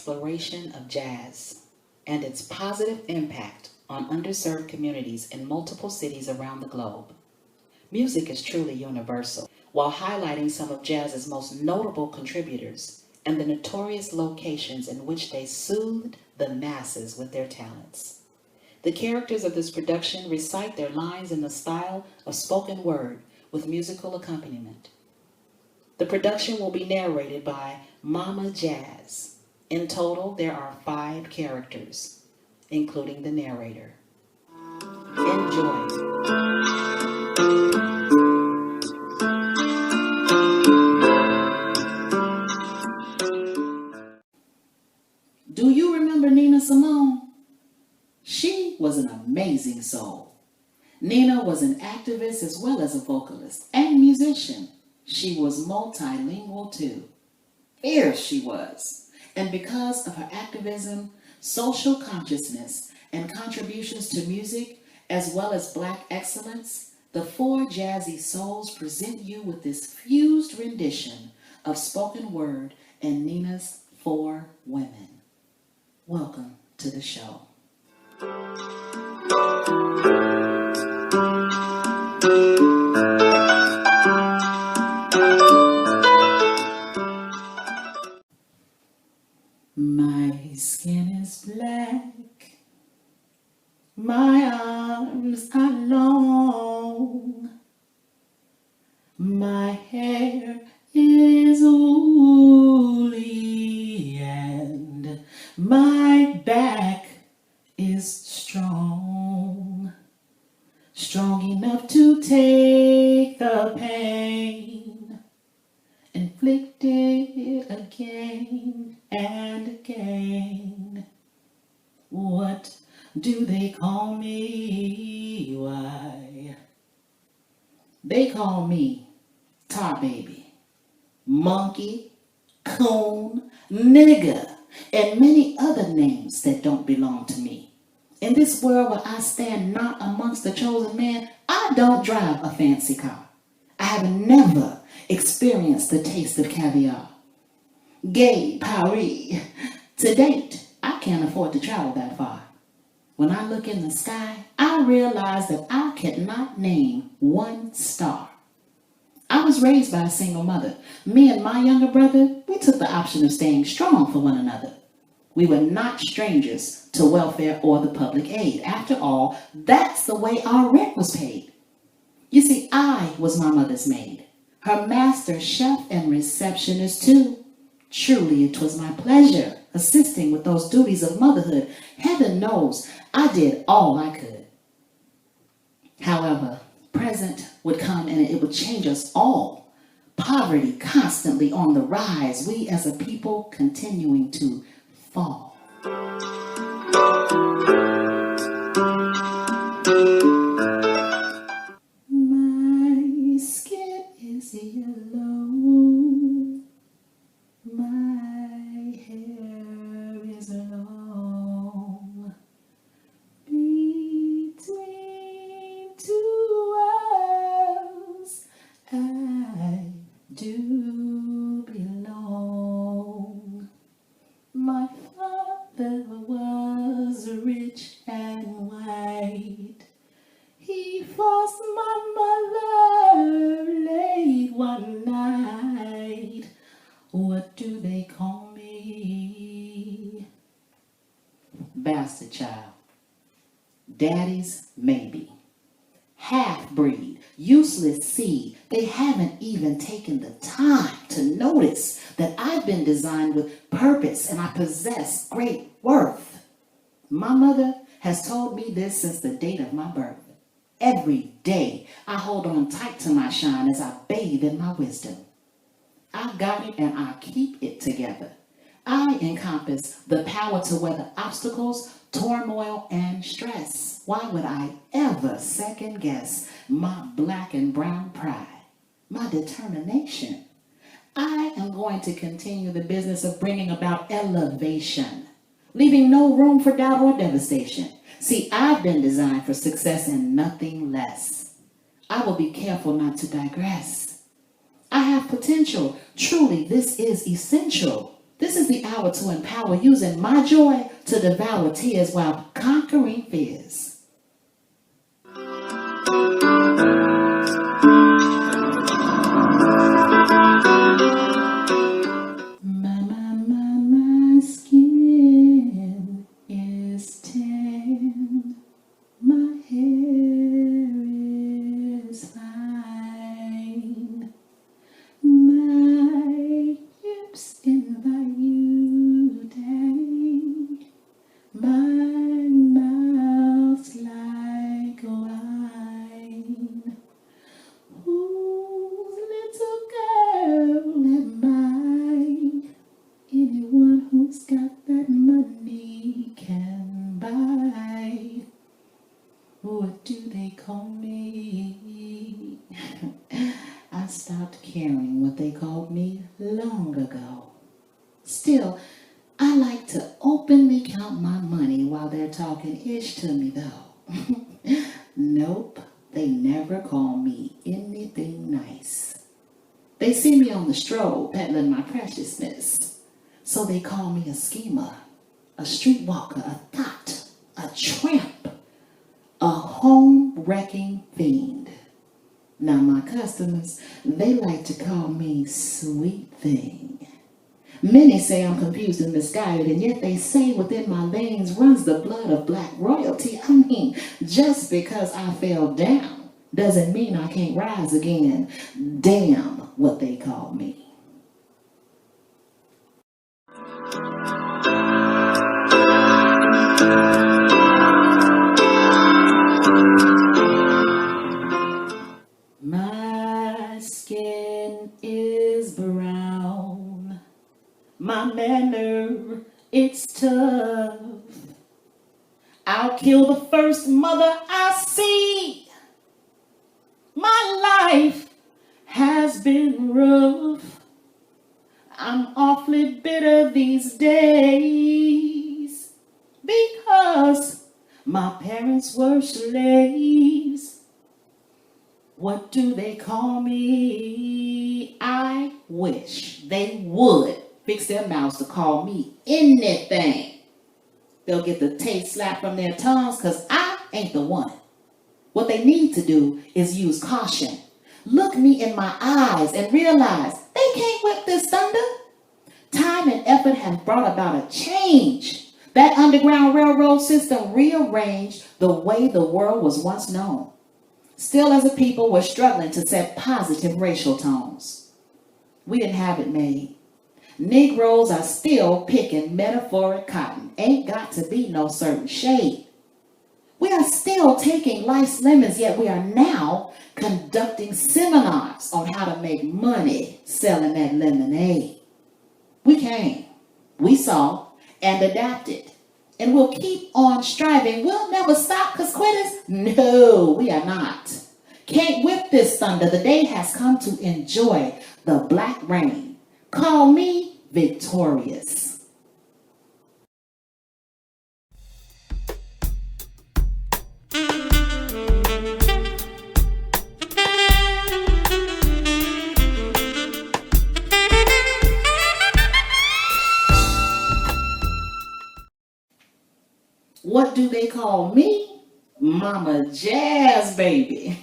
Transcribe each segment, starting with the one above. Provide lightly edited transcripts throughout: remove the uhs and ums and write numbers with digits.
exploration of jazz and its positive impact on underserved communities in multiple cities around the globe. Music is truly universal, while highlighting some of jazz's most notable contributors and the notorious locations in which they soothed the masses with their talents. The characters of this production recite their lines in the style of spoken word with musical accompaniment. The production will be narrated by Momma Jazz. In total, there are 5 characters, including the narrator. Enjoy. Do you remember Nina Simone? She was an amazing soul. Nina was an activist as well as a vocalist and musician. She was multilingual too. Fierce she was. And because of her activism, social consciousness, and contributions to music, as well as Black excellence, the 4 Jazzy Soulz present you with this fused rendition of spoken word and Nina's 4 women. Welcome to the show. My skin is black, my arms are long, my hair is woolly, and my back is strong, strong enough to take the pain, inflicted again and again. What do they call me? Why? They call me Tar Baby, Monkey, Coon, Nigger, and many other names that don't belong to me. In this world where I stand not amongst the chosen man, I don't drive a fancy car. I have never experienced the taste of caviar. Gay Paris. To date, I can't afford to travel that far. When I look in the sky, I realize that I cannot name one star. I was raised by a single mother. Me and my younger brother, we took the option of staying strong for one another. We were not strangers to welfare or the public aid. After all, that's the way our rent was paid. You see, I was my mother's maid, her master, chef, and receptionist too. Truly, it was my pleasure assisting with those duties of motherhood. Heaven knows I did all I could. However, present would come and it would change us all. Poverty constantly on the rise. We as a people continuing to fall. My skin is yellow. My hair is long. Between 2 worlds, I do belong. My father was rich and white. He forced my mother late one night. What do they call me? Bastard child. Daddy's maybe. Half-breed, useless seed. They haven't even taken the time to notice that I've been designed with purpose and I possess great worth. My mother has told me this since the date of my birth. Every day I hold on tight to my shine as I bathe in my wisdom. I got it and I keep it together. I encompass the power to weather obstacles, turmoil, and stress. Why would I ever second guess my black and brown pride, my determination? I am going to continue the business of bringing about elevation, leaving no room for doubt or devastation. See, I've been designed for success and nothing less. I will be careful not to digress. I have potential. Truly, this is essential. This is the hour to empower, using my joy to devour tears while conquering fears. My skin is tan. My hair is fine. My hips invite you down. My mouth's like wine. Whose little girl am I? Anyone who's got that money can buy. What do they call me? I stopped caring what they called me long ago. Still, I like to openly count my money while they're talking ish to me though. Nope, they never call me anything nice. They see me on the stroll peddling my preciousness. So they call me a schemer, a streetwalker, a thought, a tramp, a home-wrecking fiend. Now my customers, they like to call me sweet thing. Many say I'm confused and misguided, and yet they say within my veins runs the blood of black royalty. I mean, just because I fell down doesn't mean I can't rise again. Damn what they call me. My skin is brown. My manner, it's tough. I'll kill the first mother I see. My life has been rough. I'm awfully bitter these days because my parents were slaves. What do they call me? I wish they would fix their mouths to call me anything. They'll get the taste slapped from their tongues because I ain't the one. What they need to do is use caution. Look me in my eyes and realize they can't whip this thunder. Time and effort have brought about a change. That Underground Railroad system rearranged the way the world was once known. Still, as a people, we're struggling to set positive racial tones. We didn't have it made. Negroes are still picking metaphoric cotton. Ain't got to be no certain shade. We are still taking life's lemons, yet we are now conducting seminars on how to make money selling that lemonade. We came, we saw, and adapted. And we'll keep on striving. We'll never stop because quitters? No, we are not. Can't whip this thunder. The day has come to enjoy the black rain. Call me victorious. What do they call me? Momma Jazz, baby.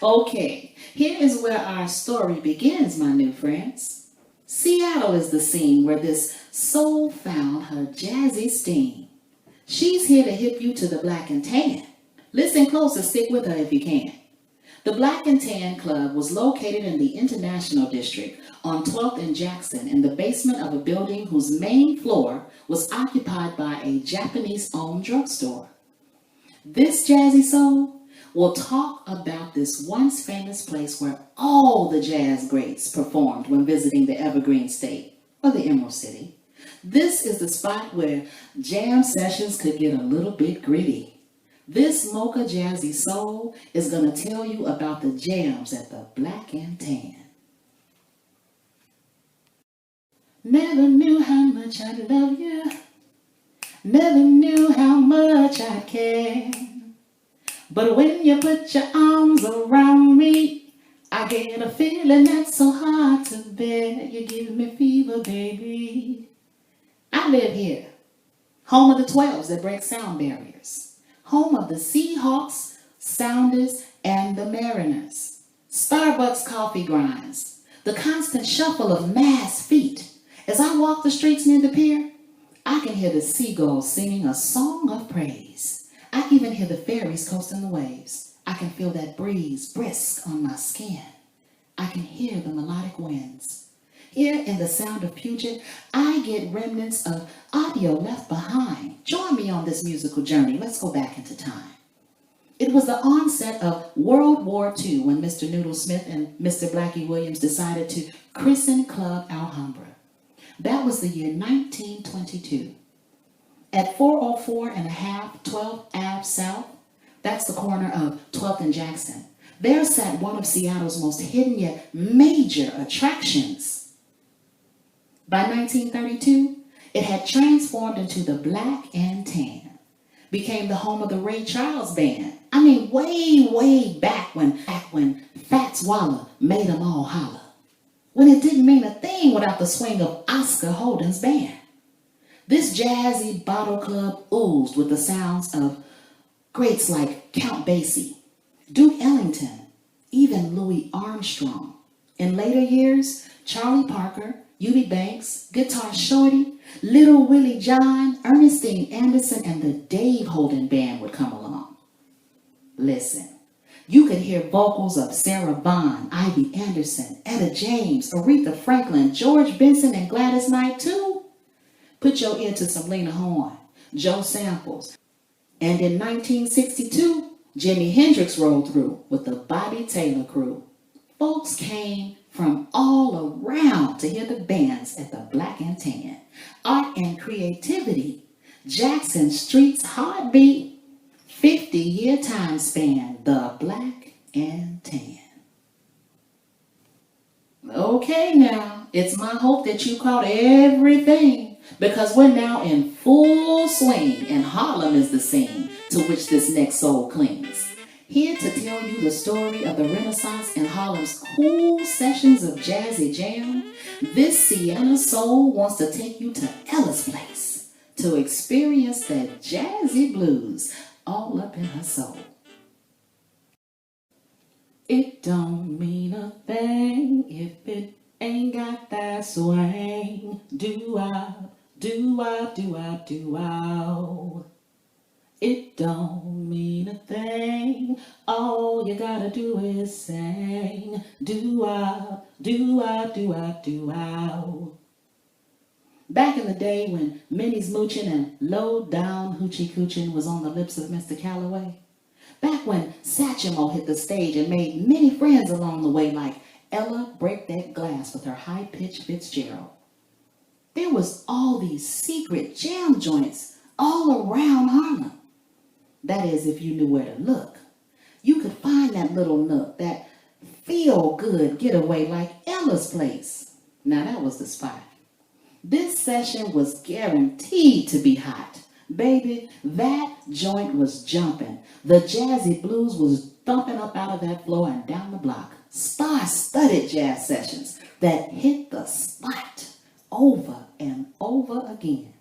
Okay, here is where our story begins, my new friends. Seattle is the scene where this soul found her jazzy steam. She's here to hip you to the black and tan. Listen close and stick with her if you can. The Black and Tan Club was located in the International District on 12th and Jackson in the basement of a building whose main floor was occupied by a Japanese-owned drugstore. This Jazzy Soul will talk about this once famous place where all the jazz greats performed when visiting the Evergreen State, or the Emerald City. This is the spot where jam sessions could get a little bit gritty. This Mocha Jazzy Soul is going to tell you about the jams at the Black and Tan. Never knew how much I love you. Never knew how much I care. But when you put your arms around me, I get a feeling that's so hard to bear. You give me fever, baby. I live here, home of the 12s that break sound barriers, home of the Seahawks, Sounders, and the Mariners. Starbucks coffee grinds, the constant shuffle of mass feet. As I walk the streets near the pier, I can hear the seagulls singing a song of praise. I even hear the ferries coasting the waves. I can feel that breeze brisk on my skin. I can hear the melodic winds. Here in the sound of Puget, I get remnants of audio left behind. Join me on this musical journey. Let's go back into time. It was the onset of World War II when Mr. Noodle Smith and Mr. Blackie Williams decided to christen Club Alhambra. That was the year 1922. At 404 and a half 12th Ave South, that's the corner of 12th and Jackson, there sat one of Seattle's most hidden yet major attractions. By 1932, it had transformed into the Black and Tan, became the home of the Ray Charles Band. I mean, way back when Fats Waller made them all holler. When it didn't mean a thing without the swing of Oscar Holden's band. This jazzy bottle club oozed with the sounds of greats like Count Basie, Duke Ellington, even Louis Armstrong. In later years, Charlie Parker, Eubie Banks, Guitar Shorty, Little Willie John, Ernestine Anderson, and the Dave Holden Band would come along. Listen, you could hear vocals of Sarah Vaughan, Ivy Anderson, Etta James, Aretha Franklin, George Benson, and Gladys Knight too. Put your ear to some Lena Horne, Joe Samples. And in 1962, Jimi Hendrix rolled through with the Bobby Taylor crew. Folks came from all around to hear the bands at the Black and Tan. Art and creativity, Jackson Street's heartbeat, 50-year time span, the Black and Tan. Okay now, it's my hope that you caught everything, because we're now in full swing and Harlem is the scene to which this next soul clings. Here to tell you the story of the Renaissance and Harlem's cool sessions of jazzy jam, this Sienna soul wants to take you to Ella's place to experience that jazzy blues all up in her soul. It don't mean a thing if it ain't got that swing. Do-wah, do-wah, do-wah, do-wah. It don't mean a thing, all you gotta do is sing. Do-wah, do-wah, do-wah, do-wah. Back in the day when Minnie's Moochin' and Low Down Hoochie Coochin' was on the lips of Mr. Calloway. Back when Satchmo hit the stage and made many friends along the way, like Ella Break That Glass with her high-pitched Fitzgerald. There was all these secret jam joints all around Harlem. That is, if you knew where to look. You could find that little nook, that feel-good getaway like Ella's place. Now that was the spot. This session was guaranteed to be hot. Baby, that joint was jumping. The jazzy blues was thumping up out of that floor and down the block. Star-studded jazz sessions that hit the spot over and over again.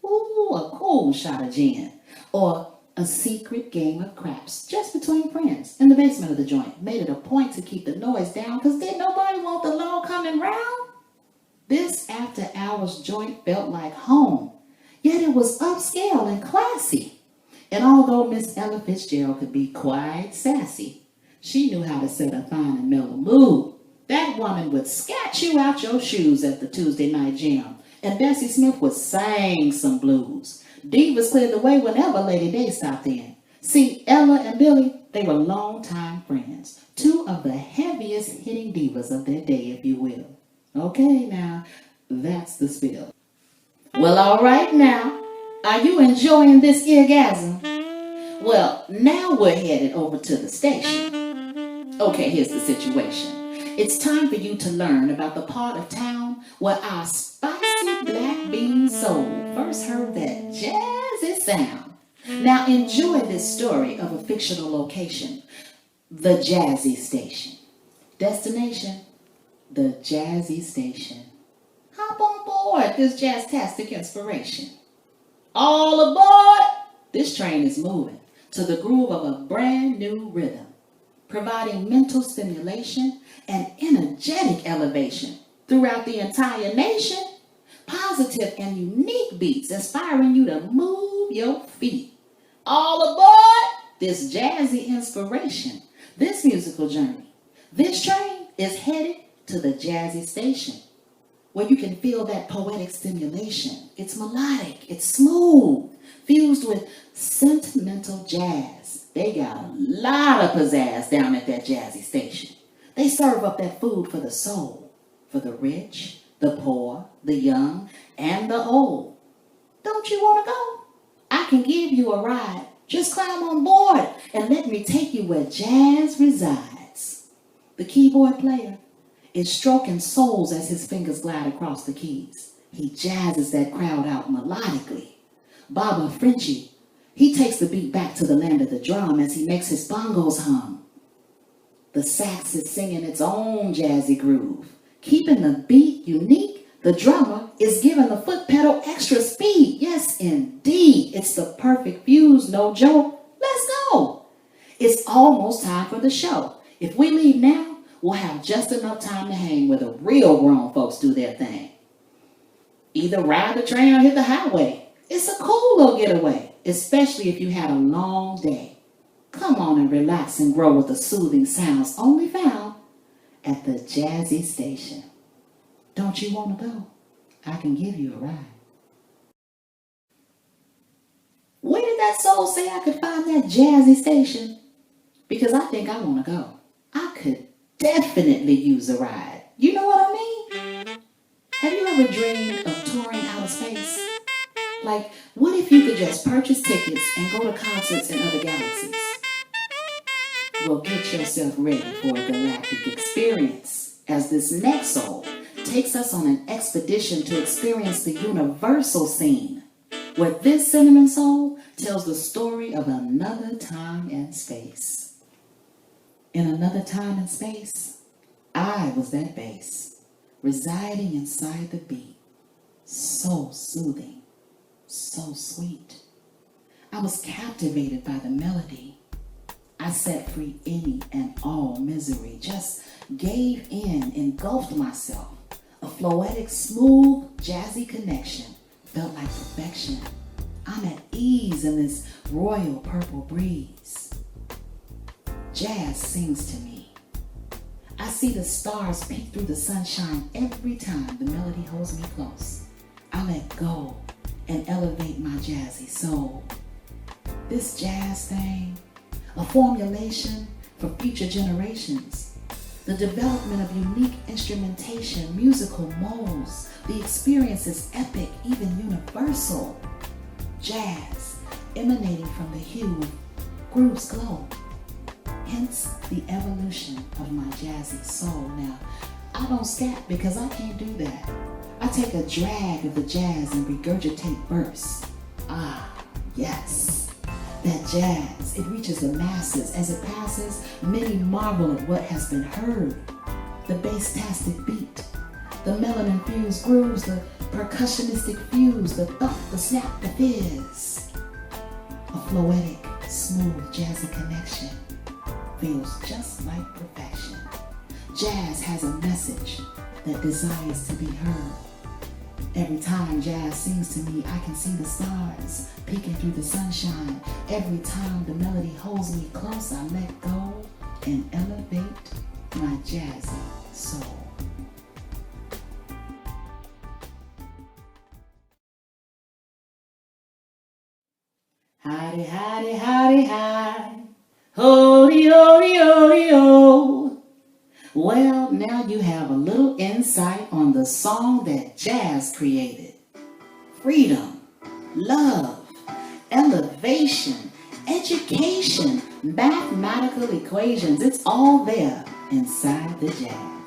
Ooh, a cool shot of gin. Or a secret game of craps just between friends in the basement of the joint. Made it a point to keep the noise down because didn't nobody want the law coming round. This after-hours joint felt like home, yet it was upscale and classy. And although Miss Ella Fitzgerald could be quite sassy, she knew how to set a fine and mellow mood. That woman would scat you out your shoes at the Tuesday night jam, and Bessie Smith would sing some blues. Divas cleared the way whenever Lady Day stopped in. See, Ella and Billy, they were longtime friends, two of the heaviest hitting divas of their day, if you will. Okay, now, that's the spill. Well, all right now, are you enjoying this eargasm? Well, now we're headed over to the station. Okay, here's the situation. It's time for you to learn about the part of town where our spicy black bean soul first heard that jazzy sound. Now enjoy this story of a fictional location, the Jazzy Station. Destination, the Jazzy Station. Hop on board this jazztastic inspiration. All aboard! This train is moving to the groove of a brand new rhythm, providing mental stimulation and energetic elevation throughout the entire nation. Positive and unique beats inspiring you to move your feet. All aboard this jazzy inspiration, this musical journey. This train is headed to the Jazzy Station, where you can feel that poetic stimulation. It's melodic, it's smooth, fused with sentimental jazz. They got a lot of pizzazz down at that Jazzy Station. They serve up that food for the soul, for the rich, the poor, the young, and the old. Don't you want to go? I can give you a ride. Just climb on board and let me take you where jazz resides. The keyboard player is stroking souls as his fingers glide across the keys. He jazzes that crowd out melodically. Baba Frenchie, he takes the beat back to the land of the drum as he makes his bongos hum. The sax is singing its own jazzy groove. Keeping the beat unique, the drummer is giving the foot pedal extra speed. Yes, indeed. It's the perfect fuse, no joke. Let's go. It's almost time for the show. If we leave now, we'll have just enough time to hang where the real grown folks do their thing. Either ride the train or hit the highway. It's a cool little getaway, especially if you had a long day. Come on and relax and grow with the soothing sounds only found at the Jazzy Station. Don't you want to go? I can give you a ride. Where did that soul say I could find that Jazzy Station? Because I think I want to go. I could definitely use a ride. You know what I mean? Have you ever dreamed of touring outer space? Like, what if you could just purchase tickets and go to concerts in other galaxies? Well, get yourself ready for a galactic experience as this next soul takes us on an expedition to experience the universal scene, where this cinnamon soul tells the story of another time and space. In another time and space, I was that bass, residing inside the beat, so soothing, so sweet. I was captivated by the melody. I set free any and all misery, just gave in, engulfed myself. A floetic, smooth, jazzy connection felt like perfection. I'm at ease in this royal purple breeze. Jazz sings to me. I see the stars peek through the sunshine every time the melody holds me close. I let go and elevate my jazzy soul. This jazz thing, a formulation for future generations. The development of unique instrumentation, musical molds. The experience is epic, even universal. Jazz emanating from the hue of groove's glow. Hence the evolution of my jazzy soul. Now, I don't scat because I can't do that. I take a drag of the jazz and regurgitate verse. Ah, yes. That jazz, it reaches the masses. As it passes, many marvel at what has been heard. The bass-tastic beat, the melanin-fused grooves, the percussionistic fuse, the thump, the snap, the fizz. A floetic, smooth, jazzy connection feels just like perfection. Jazz has a message that desires to be heard. Every time jazz sings to me, I can see the stars peeking through the sunshine. Every time the melody holds me close, I let go and elevate my jazzy soul. Howdy, howdy, howdy, hi. Hody, hody, hody, ho. Well, now you have a little insight on the song that jazz created. Freedom, love, elevation, education, mathematical equations, it's all there inside the jazz.